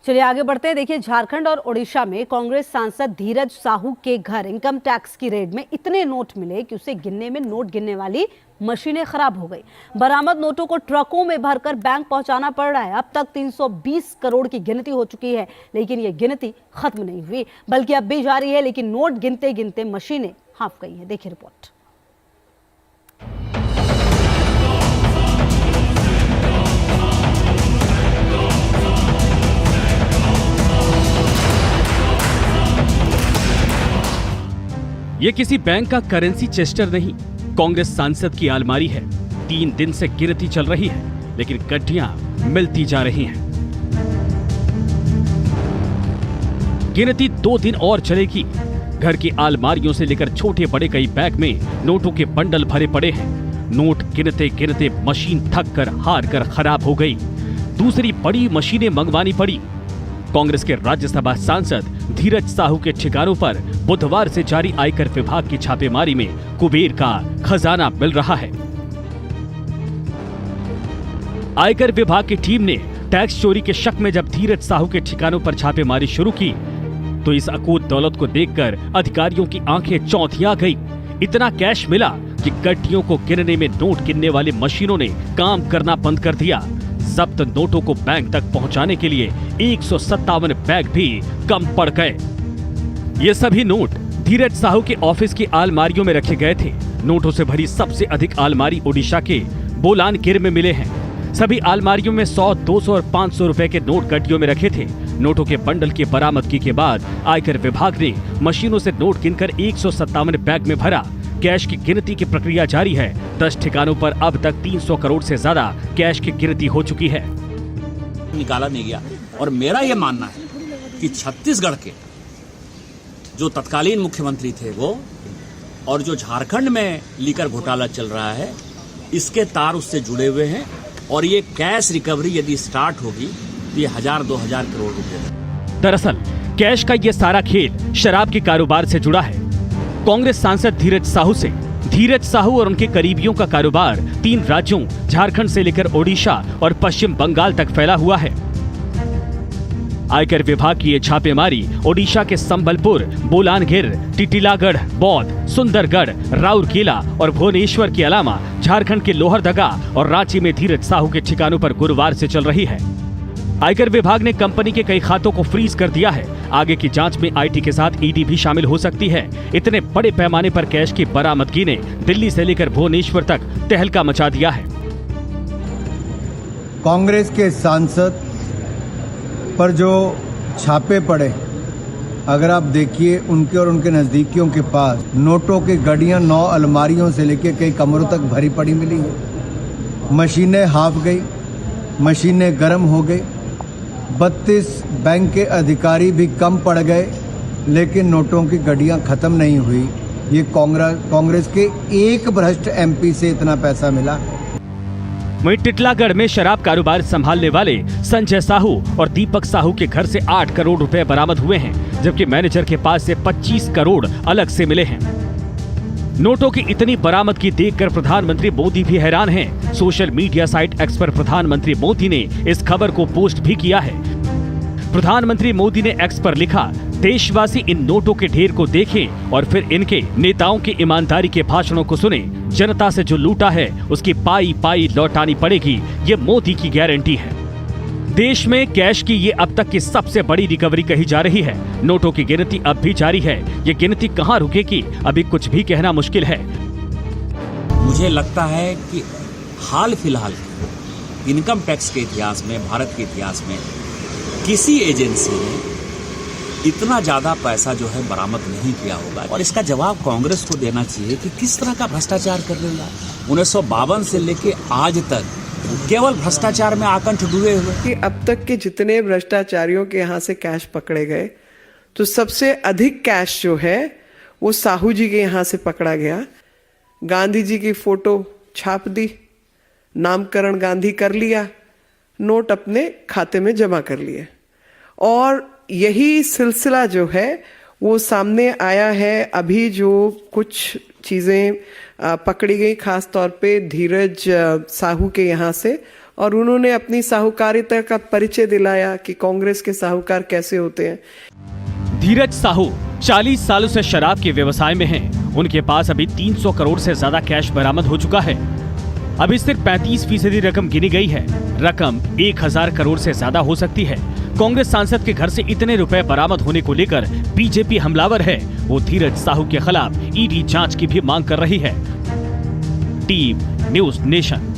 चलिए आगे बढ़ते हैं। देखिए, झारखंड और ओडिशा में कांग्रेस सांसद धीरज साहू के घर इनकम टैक्स की रेड में इतने नोट मिले कि उसे गिनने में नोट गिनने वाली मशीनें खराब हो गई। बरामद नोटों को ट्रकों में भरकर बैंक पहुंचाना पड़ रहा है। अब तक 320 करोड़ की गिनती हो चुकी है, लेकिन ये गिनती खत्म नहीं हुई, बल्कि अब भी जारी है। लेकिन नोट गिनते गिनते मशीनें हाफ गई हैं। देखिए रिपोर्ट। ये किसी बैंक का करेंसी चेस्टर नहीं, कांग्रेस सांसद की अलमारी है। 3 दिन से गिनती चल रही है, लेकिन गड्डियां मिलती जा रही हैं। गिनती 2 दिन और चलेगी। घर की अलमारियों से लेकर छोटे बड़े कई बैग में नोटों के बंडल भरे पड़े हैं। नोट गिनते गिनते मशीन थक कर हार कर खराब हो गई। दूसरी बड़ी मशीनें मंगवानी पड़ी। कांग्रेस के राज्यसभा सांसद धीरज साहू के ठिकानों पर बुधवार से जारी आयकर विभाग की छापेमारी में कुबेर का खजाना मिल रहा है। आयकर विभाग की टीम ने टैक्स चोरी के शक में जब धीरज साहू के ठिकानों पर छापेमारी शुरू की, तो इस अकूत दौलत को देखकर अधिकारियों की आंखें चौंधिया गई। इतना कैश मिला कि गड्डियों को गिनने में नोट गिनने वाली मशीनों ने काम करना बंद कर दिया। जब्त नोटों को बैंक तक पहुंचाने के लिए 157 बैग भी कम पड़ गए। ये सभी नोट धीरज साहू के ऑफिस की अलमारियों में रखे गए थे। नोटों से भरी सबसे अधिक अलमारी ओडिशा के बोलानगिर में मिले हैं। सभी अलमारियों में 100, 200 और 500 रुपए के नोट गड्डियों में रखे थे। नोटों के बंडल की बरामदगी के बाद आयकर विभाग ने मशीनों से नोट गिनकर 157 बैग में भरा। कैश की गिनती की प्रक्रिया जारी है। 10 ठिकानों पर अब तक 300 करोड़ से ज्यादा कैश की गिनती हो चुकी है। निकाला नहीं गया और मेरा यह मानना है कि छत्तीसगढ़ के जो तत्कालीन मुख्यमंत्री थे वो, और जो झारखंड में लीकर घोटाला चल रहा है, इसके तार उससे जुड़े हुए हैं। और ये कैश रिकवरी यदि स्टार्ट होगी तो ये 1000-2000 करोड़ रुपए। दरअसल कैश का ये सारा खेल शराब के कारोबार से जुड़ा है। कांग्रेस सांसद धीरज साहू और उनके करीबियों का कारोबार 3 राज्यों झारखंड से लेकर ओडिशा और पश्चिम बंगाल तक फैला हुआ है। आयकर विभाग की ये छापेमारी ओडिशा के संबलपुर, बोलानगिर, टिटिलागढ़, बौद्ध, सुंदरगढ़, राउरकेला और भुवनेश्वर के अलावा झारखंड के लोहरदगा और रांची में धीरज साहू के ठिकानों पर गुरुवार से चल रही है। आयकर विभाग ने कंपनी के कई खातों को फ्रीज कर दिया है। आगे की जांच में आईटी के साथ ईडी भी शामिल हो सकती है। इतने बड़े पैमाने पर कैश की बरामदगी ने दिल्ली से लेकर भुवनेश्वर तक तहलका मचा दिया है। कांग्रेस के सांसद पर जो छापे पड़े, अगर आप देखिए उनके और उनके नजदीकियों के पास नोटों की गड्डियां 9 अलमारियों से लेकर कई कमरों तक भरी पड़ी मिली है। मशीनें हाफ गई, मशीनें गर्म हो गई। 32 बैंक के अधिकारी भी कम पड़ गए, लेकिन नोटों की गड्डियां खत्म नहीं हुई। ये कांग्रेस के एक भ्रष्ट एमपी से इतना पैसा मिला। वहीं टिटलागढ़ में शराब कारोबार संभालने वाले संजय साहू और दीपक साहू के घर से 8 करोड़ रुपए बरामद हुए हैं, जबकि मैनेजर के पास से 25 करोड़ अलग से मिले हैं। नोटों की इतनी बरामदगी देखकर प्रधानमंत्री मोदी भी हैरान हैं। सोशल मीडिया साइट एक्स पर प्रधानमंत्री मोदी ने इस खबर को पोस्ट भी किया है। प्रधानमंत्री मोदी ने एक्स पर लिखा, देशवासी इन नोटों के ढेर को देखें और फिर इनके नेताओं की ईमानदारी के भाषणों को सुने। जनता से जो लूटा है उसकी पाई पाई लौटानी पड़ेगी, ये मोदी की गारंटी है। देश में कैश की ये अब तक की सबसे बड़ी रिकवरी कही जा रही है। नोटों की गिनती अब भी जारी है। ये गिनती कहां रुकेगी, अभी कुछ भी कहना मुश्किल है। मुझे लगता है कि हाल फिलहाल इनकम टैक्स के इतिहास में, भारत के इतिहास में किसी एजेंसी ने इतना ज्यादा पैसा जो है बरामद नहीं किया होगा। और इसका जवाब कांग्रेस को देना चाहिए कि किस तरह का भ्रष्टाचार कर रही है। 1952 से लेके आज तक केवल भ्रष्टाचार में आकंठ डूबे हुए कि अब तक के जितने भ्रष्टाचारियों के यहाँ से कैश पकड़े गए, तो सबसे अधिक कैश जो है वो साहू जी के यहाँ से पकड़ा गया। गांधी जी की फोटो छाप दी, नामकरण गांधी कर लिया, नोट अपने खाते में जमा कर लिए, और यही सिलसिला जो है वो सामने आया है। अभी जो कुछ चीजें पकड़ी गई, खास तौर पे धीरज साहू के यहाँ से, और उन्होंने अपनी साहूकारिता का परिचय दिलाया कि कांग्रेस के साहूकार कैसे होते हैं। धीरज साहू 40 सालों से शराब के व्यवसाय में हैं। उनके पास अभी 300 करोड़ से ज्यादा कैश बरामद हो चुका है। अभी सिर्फ 35% रकम गिनी गई है। रकम 1000 करोड़ से ज्यादा हो सकती है। कांग्रेस सांसद के घर से इतने रुपए बरामद होने को लेकर बीजेपी हमलावर है। वो धीरज साहू के खिलाफ ईडी जांच की भी मांग कर रही है। Team news nation.